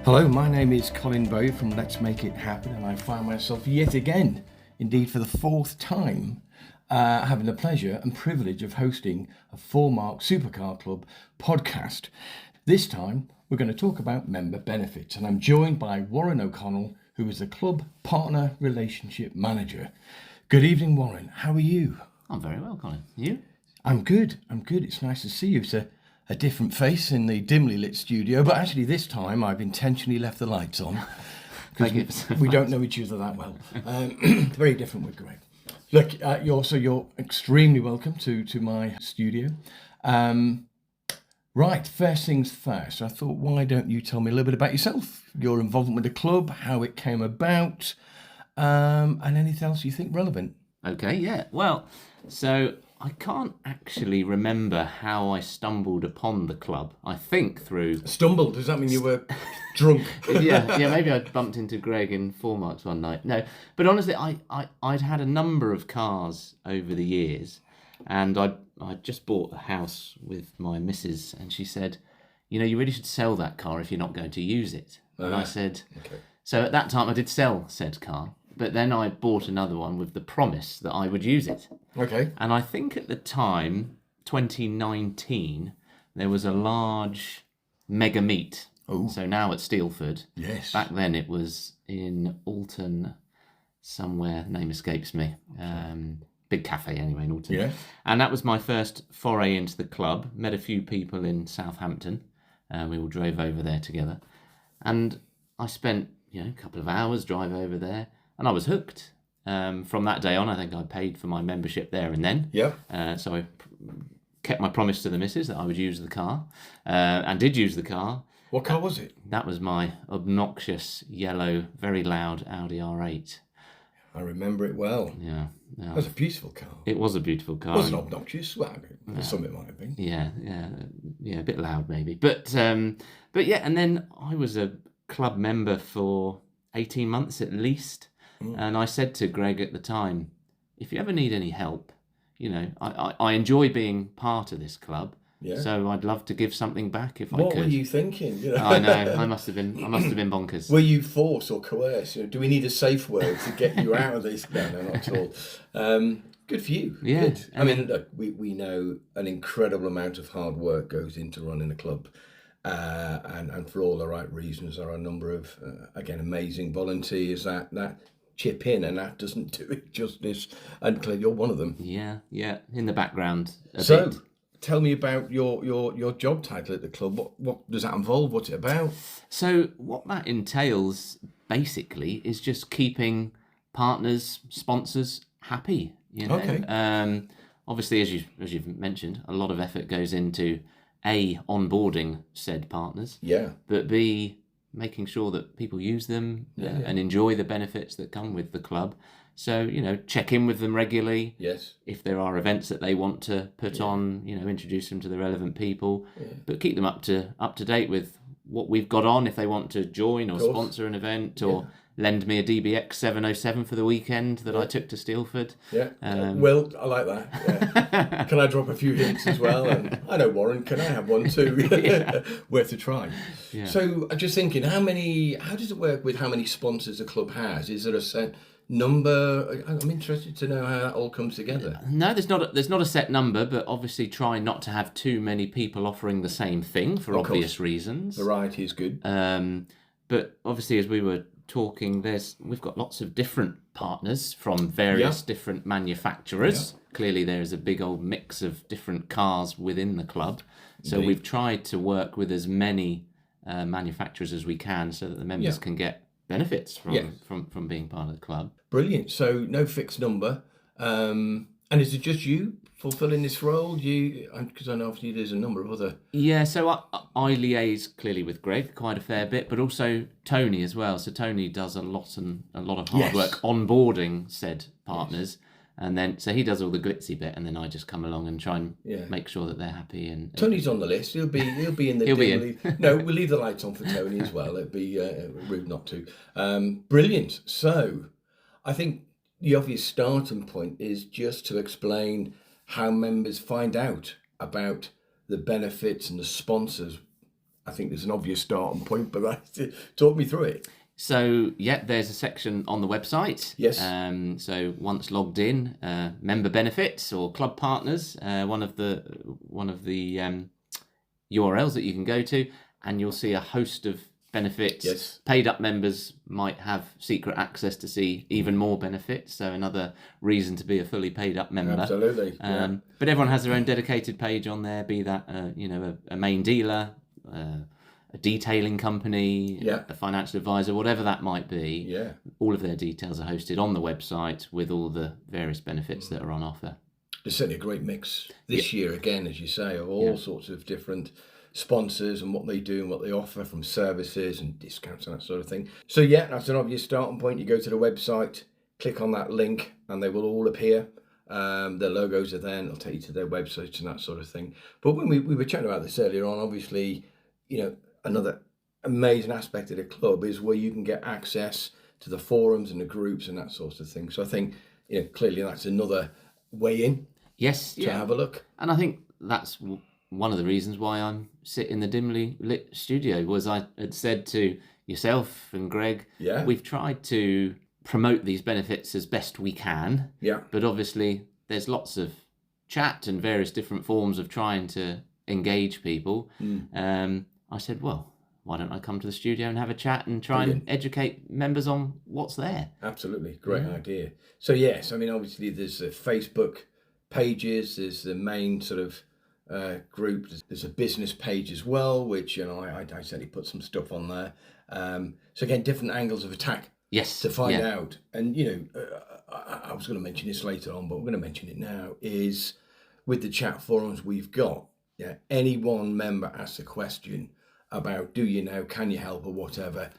Hello, my name is Colin Bow from Let's Make It Happen, and I find myself yet again, indeed for the fourth time, having the pleasure and privilege of hosting a 4-Mark Supercar Club podcast. This time, we're going to talk about member benefits, and I'm joined by Warren O'Connell, who is the Club Partner Relationship Manager. Good evening, Warren. How are you? I'm very well, Colin. You? I'm good. It's nice to see you. It's a different face in the dimly lit studio, but actually this time I've intentionally left the lights on because we don't know each other that well. Very different with Greg. Look, you're extremely welcome to my studio. Right, first things first. I thought, why don't you tell me a little bit about yourself, your involvement with the club, how it came about, and anything else you think relevant. Okay, yeah. Well, so I can't actually remember how I stumbled upon the club. I think through... Stumbled? Does that mean you were drunk? yeah, maybe I bumped into Greg in 4-Marks one night. No, but honestly, I'd had a number of cars over the years, and I'd just bought a house with my missus, and she said, you know, you really should sell that car if you're not going to use it. And I said... Okay. So at that time, I did sell said car. But then I bought another one with the promise that I would use it. Okay. And I think at the time, 2019, there was a large mega meet. Oh. So now at Steelford. Yes. Back then it was in Alton somewhere, name escapes me. Big cafe anyway in Alton. Yeah. And that was my first foray into the club. Met a few people in Southampton. We all drove over there together. And I spent, a couple of hours drive over there. And I was hooked. From that day on, I think I paid for my membership there and then. Yeah. So I kept my promise to the missus that I would use the car, and did use the car. What car was it? That was my obnoxious, yellow, very loud Audi R8. I remember it well. Yeah. It was a beautiful car. It was a beautiful car. It wasn't obnoxious. Well, for some it might have been. Yeah, a bit loud maybe. But yeah, and then I was a club member for 18 months at least. And I said to Greg at the time, if you ever need any help, I enjoy being part of this club. Yeah. So I'd love to give something back if I could. What were you thinking? I know. I must have been bonkers. Were you forced or coerced? Do we need a safe word to get you out of this? No, not at all. Good for you. Yeah. Good. I mean, look, we know an incredible amount of hard work goes into running a club. And for all the right reasons, there are a number of, again, amazing volunteers that chip in, and that doesn't do it justice. And clearly, you're one of them. Yeah, in the background. So, tell me about your job title at the club. What does that involve? What's it about? So, what that entails basically is just keeping partners, sponsors happy. Okay. Obviously, as you've mentioned, a lot of effort goes into A, onboarding said partners. Yeah. But B, making sure that people use them and enjoy the benefits that come with the club. So, check in with them regularly. Yes. If there are events that they want to put on, introduce them to the relevant people. Yeah. But keep them up to date with what we've got on if they want to join or sponsor an event or lend me a DBX 707 for the weekend that I took to Steelford. Yeah. Well, I like that. Yeah. Can I drop a few hints as well? And I know, Warren, can I have one too? Worth a try. Yeah. So I'm just thinking, how does it work with how many sponsors a club has? Is there a set number? I'm interested to know how that all comes together. No, there's not a set number, but obviously try not to have too many people offering the same thing for obvious reasons. Variety is good. But obviously, as we were talking, we've got lots of different partners from various different manufacturers. Yeah. Clearly, there is a big old mix of different cars within the club. So we've tried to work with as many manufacturers as we can so that the members can get benefits from being part of the club. Brilliant. So no fixed number. And is it just you fulfilling this role? Because I know obviously there's a number of other... Yeah, so I liaise clearly with Greg quite a fair bit, but also Tony as well. So Tony does a lot of hard work onboarding said partners. Yes. And then, so he does all the glitzy bit, and then I just come along and try and make sure that they're happy. And Tony's on the list. He'll be in the. He'll be in. No, we'll leave the lights on for Tony as well. It'd be rude not to. Brilliant. So, I think the obvious starting point is just to explain how members find out about the benefits and the sponsors I think there's an obvious starting point, but talk me through it. So, yeah, there's a section on the website. Yes. So once logged in, member benefits or club partners, one of the URLs that you can go to, and you'll see a host of benefits. Yes. Paid up members might have secret access to see even more benefits, so another reason to be a fully paid up member. Absolutely. Yeah. But everyone has their own dedicated page on there, be that a main dealer, a detailing company, Yeah. a financial advisor, whatever that might be. Yeah. All of their details are hosted on the website with all the various benefits that are on offer. There's certainly a great mix this year, again, as you say, of all sorts of different sponsors and what they do and what they offer, from services and discounts and that sort of thing. So yeah, that's an obvious starting point. You go to the website, click on that link, and they will all appear. Their logos are there, and it'll take you to their websites and that sort of thing. But when we were chatting about this earlier on, obviously, another amazing aspect of the club is where you can get access to the forums and the groups and that sort of thing. So I think, clearly that's another way in. Yes, to have a look. And I think that's one of the reasons why I'm in the dimly lit studio, was I had said to yourself and Greg, we've tried to promote these benefits as best we can. Yeah. But obviously there's lots of chat and various different forms of trying to engage people. I said, well, why don't I come to the studio and have a chat and try and educate members on what's there? Absolutely. Great idea. So yes, I mean, obviously there's Facebook pages, there's the main sort of group, there's a business page as well, which I certainly put some stuff on there. So again, different angles of attack to find out. And I was going to mention this later on, but we're going to mention it now, is with the chat forums we've got, any one member asks a question about do you know, can you help, or whatever,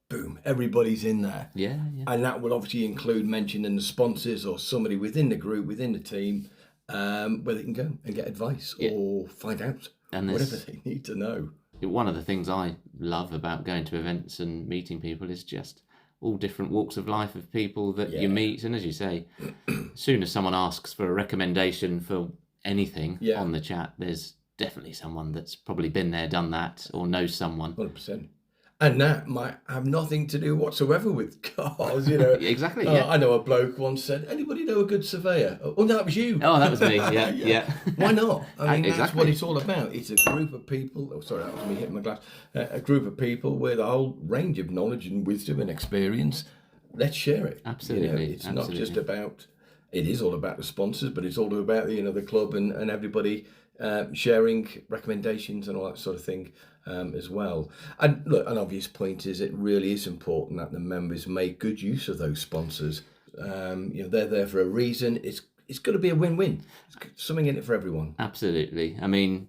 boom, everybody's in there. Yeah. And that will obviously include mentioning the sponsors or somebody within the group, within the team, where they can go and get advice or find out whatever they need to know. One of the things I love about going to events and meeting people is just all different walks of life of people that you meet. And as you say, as soon as someone asks for a recommendation for anything on the chat, there's definitely someone that's probably been there, done that, or knows someone. 100%. And that might have nothing to do whatsoever with cars, Exactly. I know a bloke once said, "Anybody know a good surveyor?" Oh, no, that was you. Oh, that was me. Yeah. Why not? I mean, Exactly. That's what it's all about. It's a group of people. Oh, sorry, that was me hitting my glass. A group of people with a whole range of knowledge and wisdom and experience. Let's share it. Absolutely. It's not just about. It is all about the sponsors, but it's all about the club and everybody sharing recommendations and all that sort of thing. As well. And look, an obvious point is it really is important that the members make good use of those sponsors. They're there for a reason. It's got to be a win-win. It's something in it for everyone. Absolutely. I mean,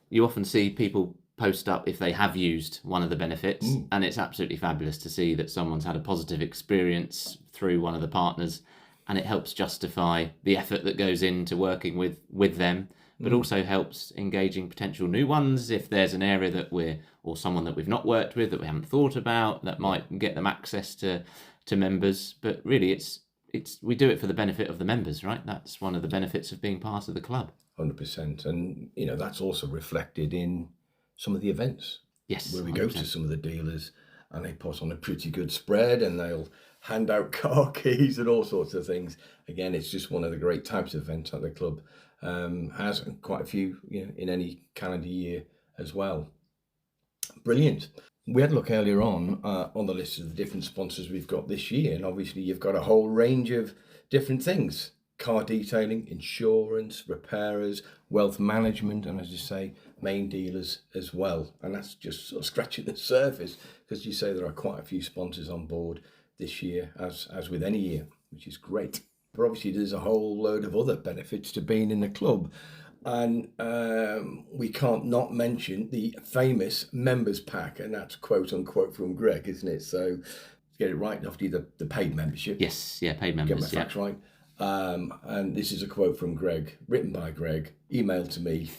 you often see people post up if they have used one of the benefits, and it's absolutely fabulous to see that someone's had a positive experience through one of the partners, and it helps justify the effort that goes into working with them. But also helps engaging potential new ones if there's an area or someone that we've not worked with, that we haven't thought about, that might get them access to members. But really, we do it for the benefit of the members, right? That's one of the benefits of being part of the club. 100%. And, that's also reflected in some of the events. Yes. Where we go to some of the dealers and they put on a pretty good spread and they'll hand out car keys and all sorts of things. Again, it's just one of the great types of events that the club has, quite a few in any calendar year as well. Brilliant. We had a look earlier on the list of the different sponsors we've got this year, and obviously you've got a whole range of different things: car detailing, insurance, repairers, wealth management, and as you say, main dealers as well. And that's just sort of scratching the surface, because you say there are quite a few sponsors on board this year, as with any year, which is great. But obviously there's a whole load of other benefits to being in the club. And we can't not mention the famous members pack, and that's quote unquote from Greg, isn't it? So to get it right, obviously the paid membership. Yes, paid members. Get my facts right. And this is a quote from Greg, written by Greg, emailed to me.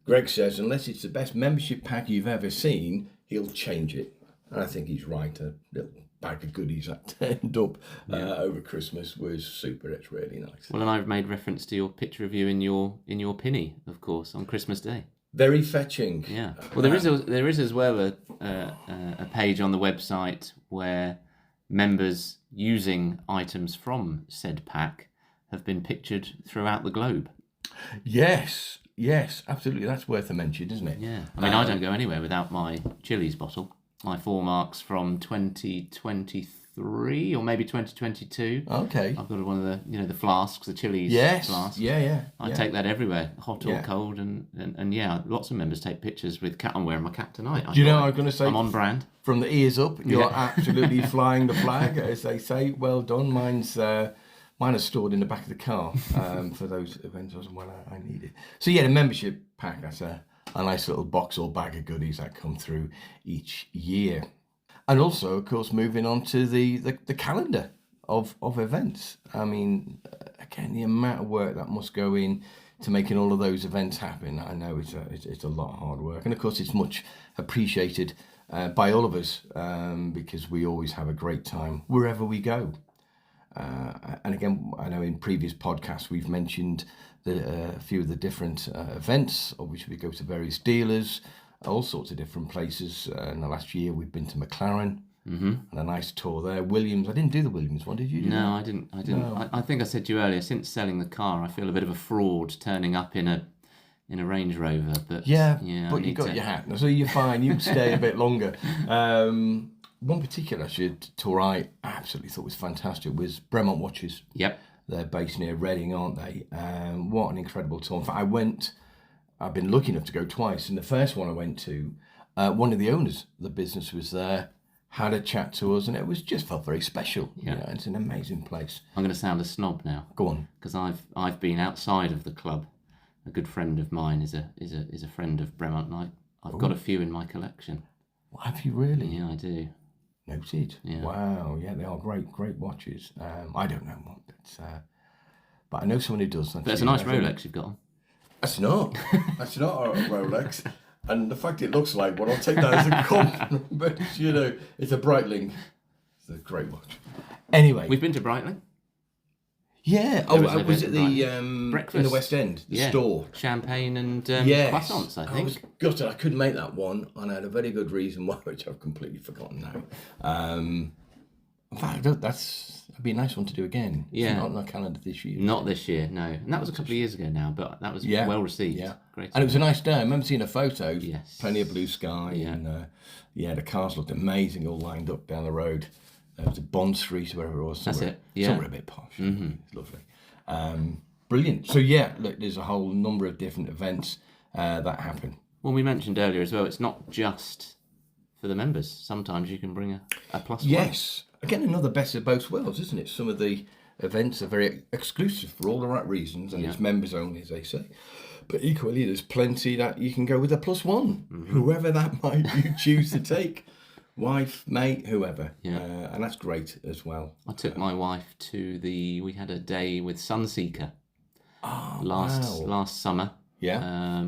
Greg says, unless it's the best membership pack you've ever seen, he'll change it. And I think he's right. A little bag of goodies that turned up over Christmas was super. It's really nice. Well, and I've made reference to your picture of you in your pinny, of course, on Christmas Day. Very fetching. Yeah. Well, there is as well a page on the website where members using items from said pack have been pictured throughout the globe. Yes, absolutely. That's worth a mention, isn't it? Yeah. I mean, I don't go anywhere without my Chili's bottle. My 4 marks from 2023 or maybe 2022. Okay. I've got one of the flasks, the Chili's flask. Yeah. I take that everywhere, hot or cold, and yeah, lots of members take pictures with cap. I'm wearing my cap tonight. Do you know what I'm going to say? I'm on brand. From the ears up, you're absolutely flying the flag, as they say. Well done. Mine is stored in the back of the car for those events when I need it. So yeah, the membership pack, that's a nice little box or bag of goodies that come through each year. And also, of course, moving on to the calendar of events. I mean, again, the amount of work that must go in to making all of those events happen. I know it's a lot of hard work. And of course, it's much appreciated by all of us because we always have a great time wherever we go. And again, I know in previous podcasts we've mentioned a few of the different events. Obviously, we go to various dealers, all sorts of different places. In the last year, we've been to McLaren and a nice tour there. Williams, I didn't do the Williams one, did you? No, I didn't. No. I think I said to you earlier, since selling the car, I feel a bit of a fraud turning up in a Range Rover. But yeah, but you got your hat, so you're fine. You can stay a bit longer. One particular tour I absolutely thought was fantastic was Bremont Watches. Yep. They're based near Reading, aren't they? What an incredible tour. In fact, I've been lucky enough to go twice. And the first one I went to, one of the owners of the business was there, had a chat to us, and it just felt very special. Yeah. It's an amazing place. I'm going to sound a snob now. Go on. Because I've been outside of the club. A good friend of mine is a friend of Bremont, and I've got a few in my collection. Well, have you really? Yeah, I do. Noted. Yeah. Wow. Yeah, they are great watches. I don't know one, but I know someone who does. But it's a nice Rolex you've got on. That's not a Rolex. And the fact it looks like one, I'll take that as a compliment. But, it's a Breitling. It's a great watch. Anyway. We've been to Breitling. Yeah. Was it the breakfast in the West End? The store. Champagne and croissants, I think. I was gutted. I couldn't make that one, and I had a very good reason why, which I've completely forgotten now. In fact, that'd be a nice one to do again. Yeah. It's not on our calendar this year. Not this year, no. And that was a couple of years ago now, but that was well received. Yeah. Great. And it was a nice day. I remember seeing a photo. Yes. Plenty of blue sky. Yeah. And the cars looked amazing, all lined up down the road. It was a Bond Street or wherever it was. That's it. Yeah. Somewhere a bit posh. Mm-hmm. It's lovely. Brilliant. So look, there's a whole number of different events that happen. Well, we mentioned earlier as well, it's not just for the members. Sometimes you can bring a plus one. Yes. Again, another best of both worlds, isn't it? Some of the events are very exclusive for all the right reasons, and it's members only, as they say. But equally, there's plenty that you can go with a plus one, whoever that might you choose to take. Wife, mate, whoever. Yeah. And that's great as well. I took my wife to we had a day with Sunseeker last summer. Yeah.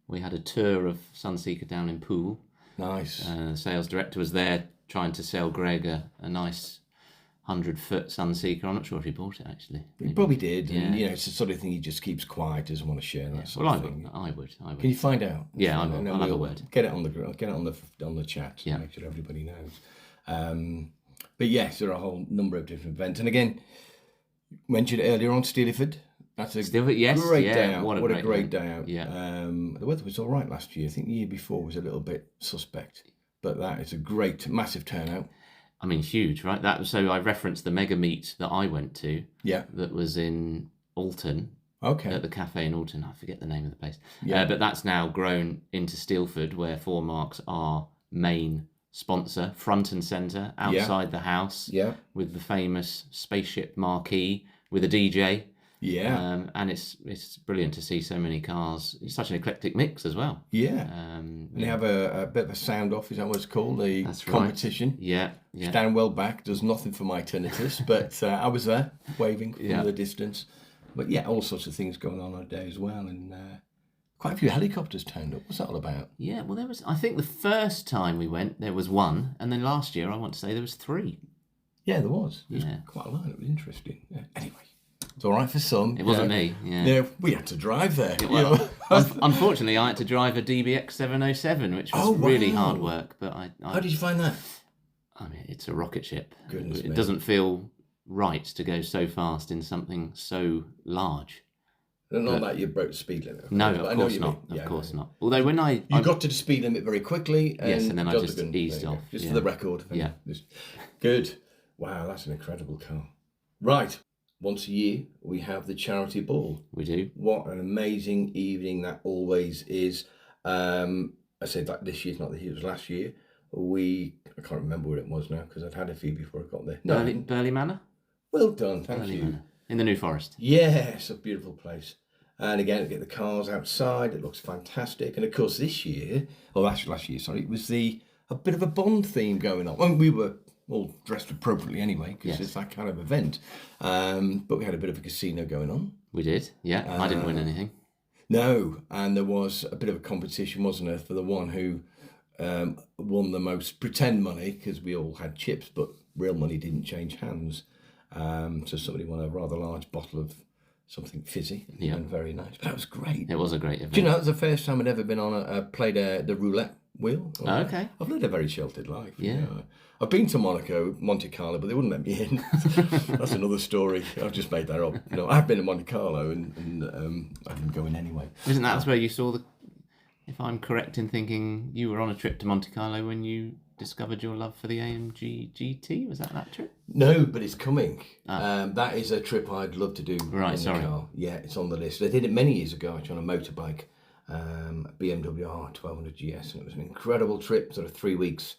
We had a tour of Sunseeker down in Poole. Nice. The sales director was there trying to sell Greg a nice 100-foot Sunseeker. I'm not sure if he bought it, actually. He probably did. Yeah. And, it's the sort of thing he just keeps quiet, doesn't want to share that sort of thing. I would. Can you find out? Yeah, I will. I'll have a word. Get it on the chat. Yeah. Make sure everybody knows. But yes, there are a whole number of different events. And again, mentioned earlier on Steeliford. That's a great day out. What a great day out. Yeah. The weather was all right last year. I think the year before was a little bit suspect. But that is a great, massive turnout. I mean, huge, right? So I referenced the mega meet that I went to. Yeah. That was in Alton. Okay. At the cafe in Alton. I forget the name of the place. Yeah. But that's now grown into Steelford, where 4 Marks are main sponsor, front and centre, outside the house. Yeah. With the famous spaceship marquee with a DJ. Yeah. And it's brilliant to see so many cars. It's such an eclectic mix as well. Yeah. And they have a bit of a sound off, is that what it's called? That's competition. Right. Yeah. Stand well back, does nothing for my tinnitus, but I was there, waving from the distance. But yeah, all sorts of things going on that day as well. And quite a few helicopters turned up. What's that all about? Yeah, well, I think the first time we went, there was 1. And then last year, I want to say there was 3. Yeah, there was. There was quite a lot. It was interesting. Anyway. It's all right for some. It wasn't me. Yeah. We had to drive there. Unfortunately, I had to drive a DBX 707, which was really hard work. But How did you find that? I mean, it's a rocket ship. Goodness it me. doesn't feel right to go so fast in something so large. Not that you broke the speed limit. No, of course not. Of course not. Although when you got to the speed limit very quickly, and then I just eased off. Just for the record. Yeah. Good. Wow, that's an incredible car. Right. Once a year, we have the charity ball. We do. What an amazing evening that always is. I said like this year's not this year, it was last year. I can't remember what it was now because I've had a few before I got there. No, Burley Manor. Well done, thank you. Manor. In the New Forest. Yes, a beautiful place. And again, get the cars outside. It looks fantastic. And of course, this year, actually last year, sorry, it was a bit of a Bond theme going on. Well, we were all dressed appropriately anyway because it's that kind of event. But we had a bit of a casino going on. We did, yeah. I didn't win anything. No, and there was a bit of a competition, wasn't there, for the one who won the most pretend money because we all had chips, but real money didn't change hands. So somebody won a rather large bottle of something fizzy and very nice. But that was great. It was a great event. Do you know, it was the first time I'd ever been on played the roulette wheel. Okay. I've led a very sheltered life. Yeah. You know. I've been to Monte Carlo, but they wouldn't let me in. That's another story. I've just made that up. You know, I've been to Monte Carlo and I didn't go in anyway. Isn't that where you saw if I'm correct in thinking, you were on a trip to Monte Carlo when you discovered your love for the AMG GT? Was that trip? No, but it's coming. That is a trip I'd love to do. Right, sorry. Car. Yeah, it's on the list. I did it many years ago actually on a motorbike, BMW R1200 GS, and it was an incredible trip, sort of 3 weeks,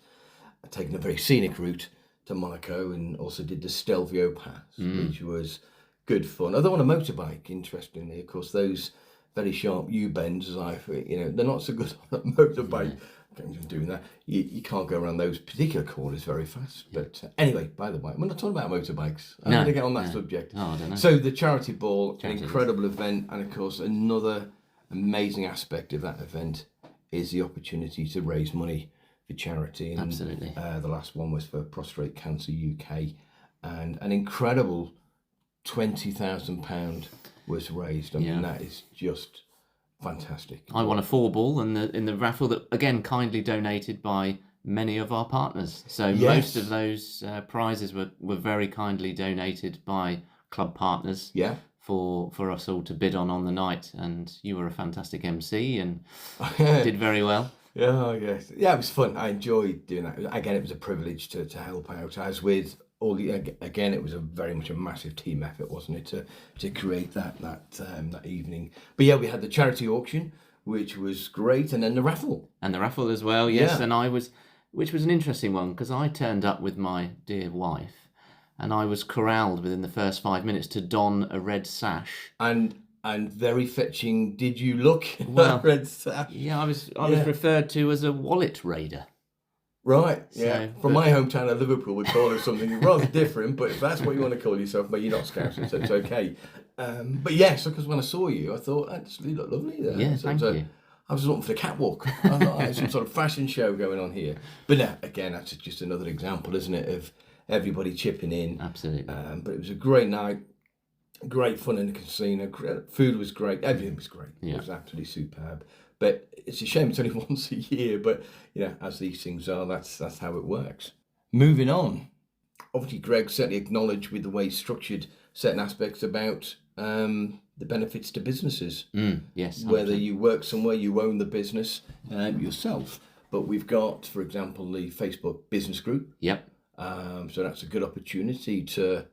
taking a very scenic route to Monaco, and also did the Stelvio Pass, which was good fun. Although on a motorbike, interestingly, of course, those very sharp U-bends, they're not so good on a motorbike. Yeah. Doing that, you can't go around those particular corners very fast. Yeah. But anyway, by the way, we're not talking about motorbikes. I'm going to get on that subject. Oh, I don't know. So the charity ball, an incredible event, and of course another amazing aspect of that event is the opportunity to raise money for charity. And, absolutely. The last one was for Prostate Cancer UK, and an incredible £20,000 was raised. I mean, that is just fantastic. I won a 4-ball in the raffle that, again, kindly donated by many of our partners. So most of those prizes were very kindly donated by club partners. Yeah. For us all to bid on the night, and you were a fantastic MC and did very well. Yeah, yes. Yeah, it was fun. I enjoyed doing that. Again, it was a privilege to help out, as with all the, again, it was very much a massive team effort, wasn't it, to create that evening. But yeah, we had the charity auction, which was great, and then the raffle. And the raffle as well, yes. Yeah. And which was an interesting one, because I turned up with my dear wife, and I was corralled within the first 5 minutes to don a red sash. And very fetching, did you look? Well, red sash. Yeah, I was referred to as a wallet raider. Right, yeah. From my hometown of Liverpool, we call it something rather different, but if that's what you want to call yourself, but you're not Scouser, so it's okay. But yes, because when I saw you, I thought, actually, you look lovely there. Yeah, so thank you. I was looking for the catwalk. I thought, there's some sort of fashion show going on here. But no, again, that's just another example, isn't it, of everybody chipping in. Absolutely. But it was a great night, great fun in the casino. Food was great. Everything was great. Yeah. It was absolutely superb. But it's a shame it's only once a year. But as these things are, that's how it works. Moving on. Obviously, Greg certainly acknowledged with the way he's structured certain aspects about the benefits to businesses. Yes. 100%. Whether you work somewhere, you own the business yourself. But we've got, for example, the Facebook business group. Yep. So that's a good opportunity to,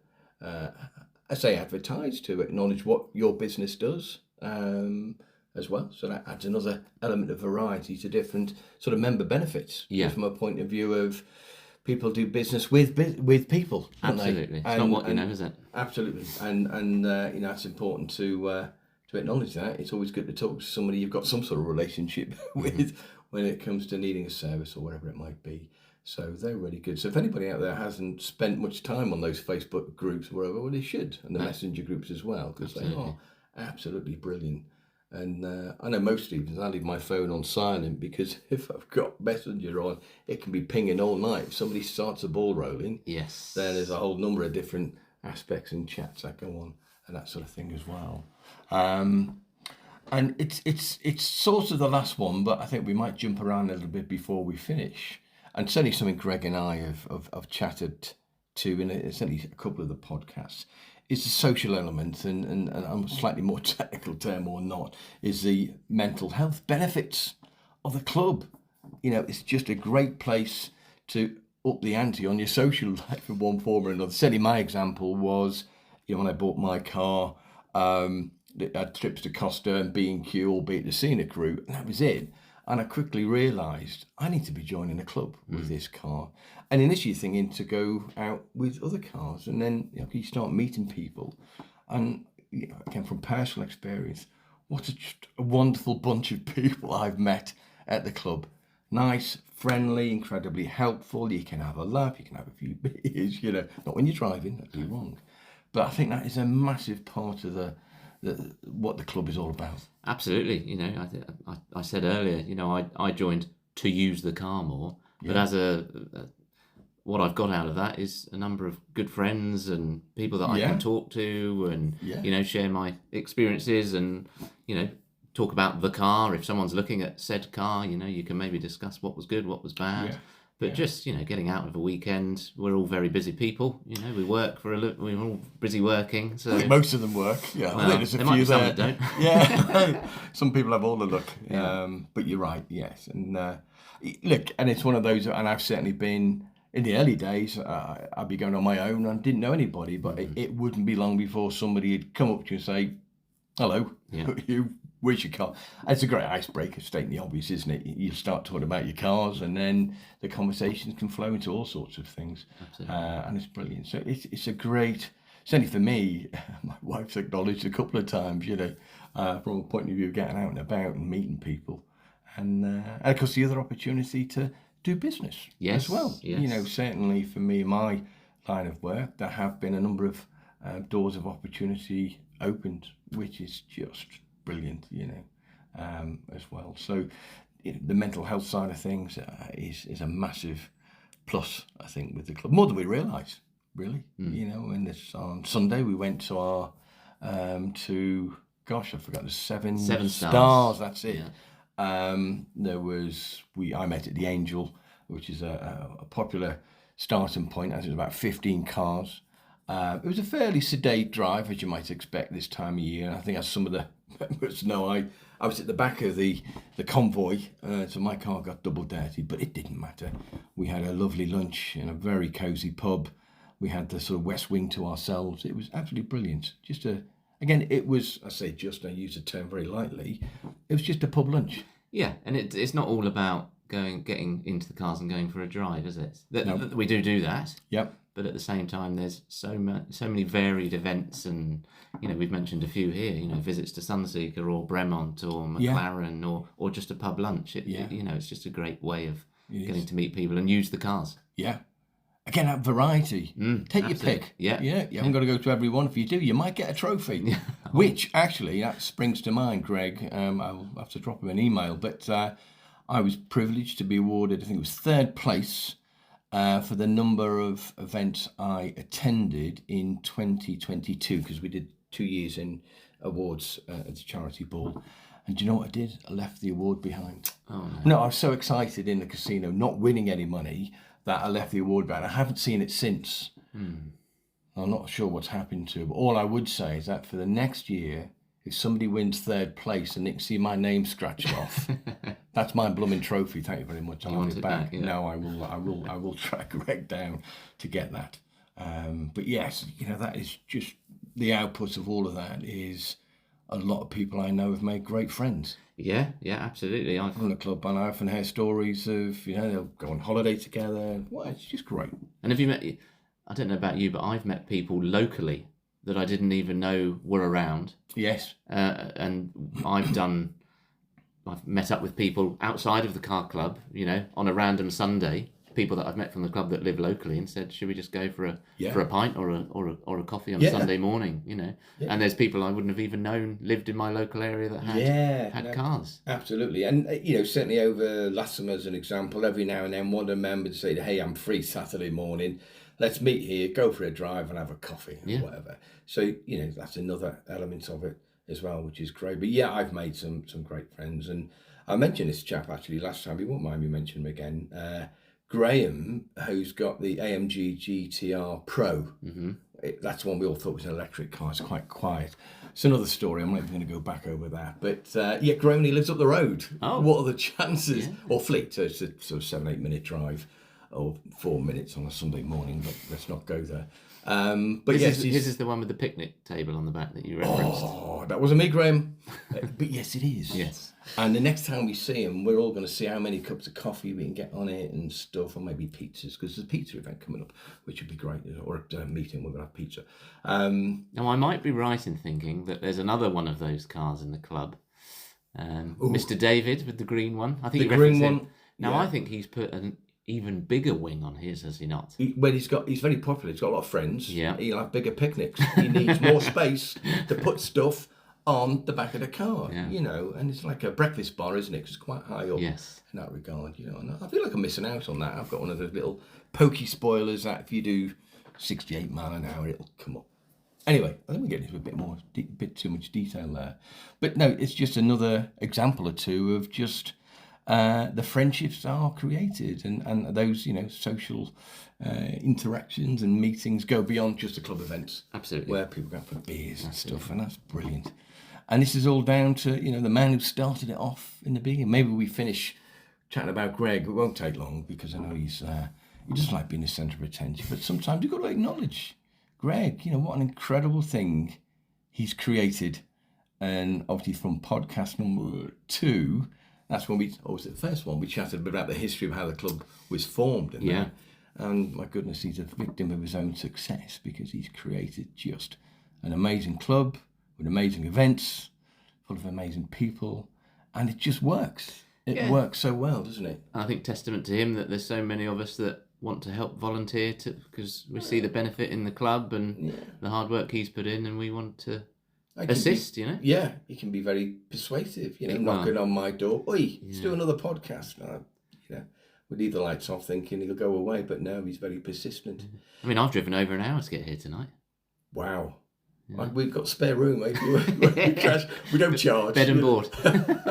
advertise, to acknowledge what your business does as well. So that adds another element of variety to different sort of member benefits. Yeah. From a point of view of people do business with people. Absolutely. It's not what you know, is it? Absolutely. And it's important to acknowledge that. It's always good to talk to somebody you've got some sort of relationship with when it comes to needing a service or whatever it might be. So they're really good. So if anybody out there hasn't spent much time on those Facebook groups or wherever, well, they should. And the messenger groups as well, because they are absolutely brilliant. And I know most evenings I leave my phone on silent, because if I've got messenger on, it can be pinging all night. If somebody starts a ball rolling, yes, then there's a whole number of different aspects and chats that go on and that sort of thing as well. And it's sort of the last one, but I think we might jump around a little bit before we finish. And certainly something Greg and I have chatted to in certainly a couple of the podcasts is the social element, and I'm a slightly more technical term or not, is the mental health benefits of the club. You know, it's just a great place to up the ante on your social life in one form or another. Certainly my example was, you know, when I bought my car, I had trips to Costa and B&Q, albeit the scenic route, and that was it. And I quickly realised I need to be joining a club with this car. And initially thinking to go out with other cars. And then you start meeting people. And again, from personal experience, what a wonderful bunch of people I've met at the club. Nice, friendly, incredibly helpful. You can have a laugh, you can have a few beers, not when you're driving, that'd be wrong. But I think that is a massive part of what the club is all about. Absolutely. I said earlier, I joined to use the car more, but as what I've got out of that is a number of good friends and people that I can talk to and, share my experiences and, talk about the car. If someone's looking at said car, you can maybe discuss what was good, what was bad. But just, getting out of a weekend, we're all very busy people. We work for we're all busy working. So most of them work. Yeah, well, I think there's a there few might be some there. that don't. Yeah, some people have all the luck. Yeah. But you're right. Yes, and look, and it's one of those. And I've certainly been in the early days. I'd be going on my own and didn't know anybody. But it wouldn't be long before somebody would come up to you and say, "Hello, where's your car?" It's a great icebreaker, stating the obvious, isn't it? You start talking about your cars, and then the conversations can flow into all sorts of things. And it's brilliant. So it's a great, certainly for me, my wife's acknowledged a couple of times, from a point of view of getting out and about and meeting people. And of course, the other opportunity to do business as well. Yes. Certainly for me, my line of work, there have been a number of doors of opportunity opened, which is just brilliant, as well. So the mental health side of things is a massive plus, I think, with the club, more than we realise, really. And this on Sunday we went to our I forgot the seven stars. That's it. I met at the Angel, which is a popular starting point, as it was about 15 cars. It was a fairly sedate drive, as you might expect this time of year. And I think, as some of the members know, I was at the back of the convoy, so my car got double dirty, but it didn't matter. We had a lovely lunch in a very cosy pub. We had the sort of West Wing to ourselves. It was absolutely brilliant. It was, I use the term very lightly, it was just a pub lunch. Yeah, and it's not all about getting into the cars and going for a drive, is it? No. We do that. Yep. But at the same time, there's so many varied events, and we've mentioned a few here. Visits to Sunseeker or Bremont or McLaren or just a pub lunch. It's just a great way of getting to meet people and use the cars. Yeah. Again, that variety. Take absolutely. your pick. Yeah. You haven't got to go to every one. If you do, you might get a trophy. Which actually, that springs to mind, Greg. I'll have to drop him an email, but I was privileged to be awarded, I think it was third place. For the number of events I attended in 2022, because we did 2 years in awards at the charity ball. And do you know what I did? I left the award behind. Oh, No, I was so excited in the casino, not winning any money, that I left the award behind. I haven't seen it since. I'm not sure what's happened to it, but all I would say is that for the next year, if somebody wins third place and they can see my name scratched off, that's my blooming trophy. Thank you very much. I'll have it back. Yeah. No, I will track Greg down to get that. But yes, that is just the output of all of that is a lot of people I know have made great friends. Yeah, absolutely. From the club, and I often hear stories of, they'll go on holiday together. Well, it's just great. And have you met, I don't know about you, but I've met people locally that I didn't even know were around. Yes. And I've met up with people outside of the car club, on a random Sunday, people that I've met from the club that live locally, and said, should we just go for a pint or a coffee on a Sunday morning, And there's people I wouldn't have even known lived in my local area that had cars. Absolutely. And, certainly over last summer, as an example, every now and then one of the members say, hey, I'm free Saturday morning. Let's meet here, go for a drive and have a coffee or whatever. So, that's another element of it as well, which is great. But yeah, I've made some great friends, and I mentioned this chap actually last time. He won't mind me mentioning him again. Graham, who's got the AMG GTR Pro. That's one we all thought was an electric car. It's quite quiet. It's another story. I'm not even going to go back over that. But yeah, Graham, he lives up the road. Oh. What are the chances? Yeah. Or Fleet, so it's a sort of 7-8 minute drive, or 4 minutes on a Sunday morning. But let's not go there. But This yes, is the one with the picnic table on the back that you referenced. Oh, that wasn't me, Graham. But yes, it is. Yes. And the next time we see him, we're all going to see how many cups of coffee we can get on it and stuff, or maybe pizzas, because there's a pizza event coming up, which would be great, or a meeting we're going to have pizza. Now, I might be right in thinking that there's another one of those cars in the club. Mr. David with the green one. I think The green one. Now, yeah. I think he's put an even bigger wing on his, has he not? He's very popular. He's got a lot of friends. Yeah. He'll have bigger picnics. He needs more space to put stuff on the back of the car, Yeah. you know, and it's like a breakfast bar, isn't it? 'Cause it's quite high up Yes. in that regard, you know. And I feel like I'm missing out on that. I've got one of those little pokey spoilers that if you do 68 mile an hour, it'll come up. Anyway, I think we're getting into a bit more, bit too much detail there. But no, it's just another example or two of just the friendships are created, and those, you know, social interactions and meetings go beyond just the club events. Absolutely. Where people go for beers and stuff, and that's brilliant. And this is all down to, you know, the man who started it off in the beginning. Maybe we finish chatting about Greg. It won't take long because I know he doesn't like being the centre of attention. But sometimes you've got to acknowledge Greg. You know, what an incredible thing he's created. And obviously from podcast number 2, that's when was it the first one? We chatted about the history of how the club was formed. And Yeah. and my goodness, he's a victim of his own success because he's created just an amazing club with amazing events, full of amazing people, and it just works. It works so well, doesn't it? I think testament to him that there's so many of us that want to help volunteer because we see the benefit in the club and the hard work he's put in, and we want to assist, you know? Yeah, he can be very persuasive, you know, knocking on my door. Oi, let's do another podcast. You know, we leave the lights off thinking he'll go away, but no, he's very persistent. I mean, I've driven over an hour to get here tonight. Wow. Like, we've got spare room, eh? We don't charge. Bed and board.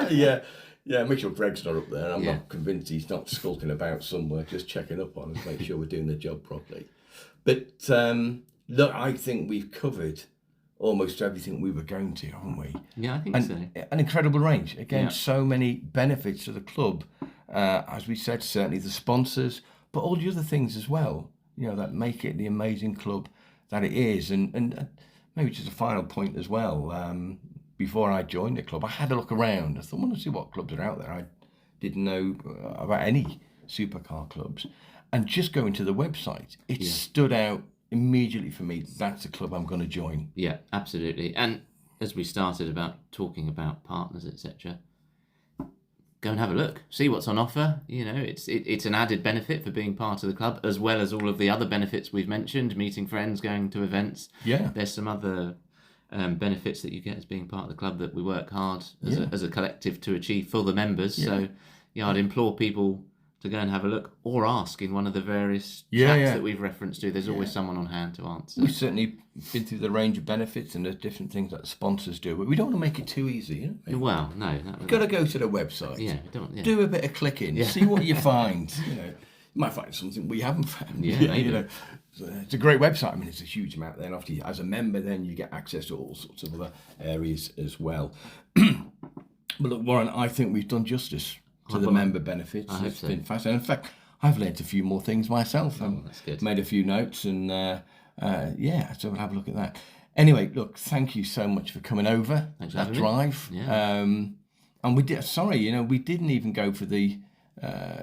Yeah, make sure Greg's not up there. I'm Yeah. not convinced he's not skulking about somewhere, just checking up on us, make sure we're doing the job properly. But look, I think we've covered almost everything we were going to, haven't we? Yeah, I think so. An incredible range. Again, Yeah. so many benefits to the club. As we said, certainly the sponsors, but all the other things as well, you know, that make it the amazing club that it is. And maybe just a final point as well. Before I joined the club, I had a look around. I thought, I want to see what clubs are out there. I didn't know about any supercar clubs. And just going to the website, it stood out immediately for me. That's a club I'm going to join. Yeah, absolutely. And as we started about talking about partners, etc., go and have a look, see what's on offer. You know, it's an added benefit for being part of the club, as well as all of the other benefits we've mentioned, meeting friends, going to events. Yeah. There's some other benefits that you get as being part of the club that we work hard as a collective to achieve for the members. So, I'd implore people to go and have a look, or ask in one of the various chats that we've referenced to. There's always someone on hand to answer. We've certainly been through the range of benefits and the different things that sponsors do, but we don't want to make it too easy. You know? Well, no. You've got to go to the website. Yeah, we don't. Yeah. Do a bit of clicking. See what you find. You know, you might find something we haven't found. Yeah, maybe. You know, it's a great website. I mean, it's a huge amount. Then, after as a member, then you get access to all sorts of other areas as well. But look, Warren, I think we've done justice to the member benefits. It's been fascinating. In fact, I've learned a few more things myself. That's good. Made a few notes, and so we'll have a look at that. Anyway, look, thank you so much for coming over. Thanks for that having me. drive. Yeah. And we did. Sorry, you know, we didn't even go for the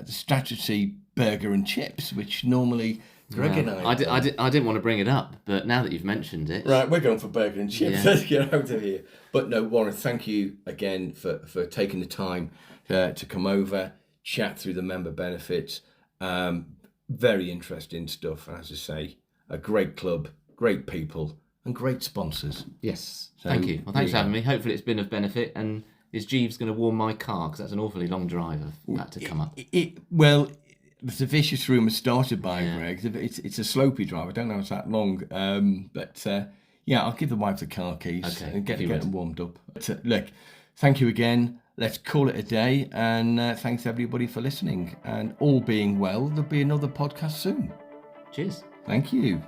statutory burger and chips, which normally Greg and I didn't want to bring it up, but now that you've mentioned it, Right, we're going for burger and chips. Yeah. Let's get out of here. But no, Warren, thank you again for taking the time to come over, chat through the member benefits. Very interesting stuff. And as I say, a great club, great people, and great sponsors. yes, So, thank you. Well, thanks for yeah. having me. Hopefully, it's been of benefit. And is Jeeves going to warm my car? Because that's an awfully long drive of that to come up. Well, there's a vicious rumour started by Greg. It's a slopey drive. I don't know if it's that long, but Yeah, I'll give the wife the car keys Okay, and get if you would. them warmed up. But, look, thank you again. Let's call it a day. And thanks everybody for listening. And all being well, there'll be another podcast soon. Cheers. Thank you.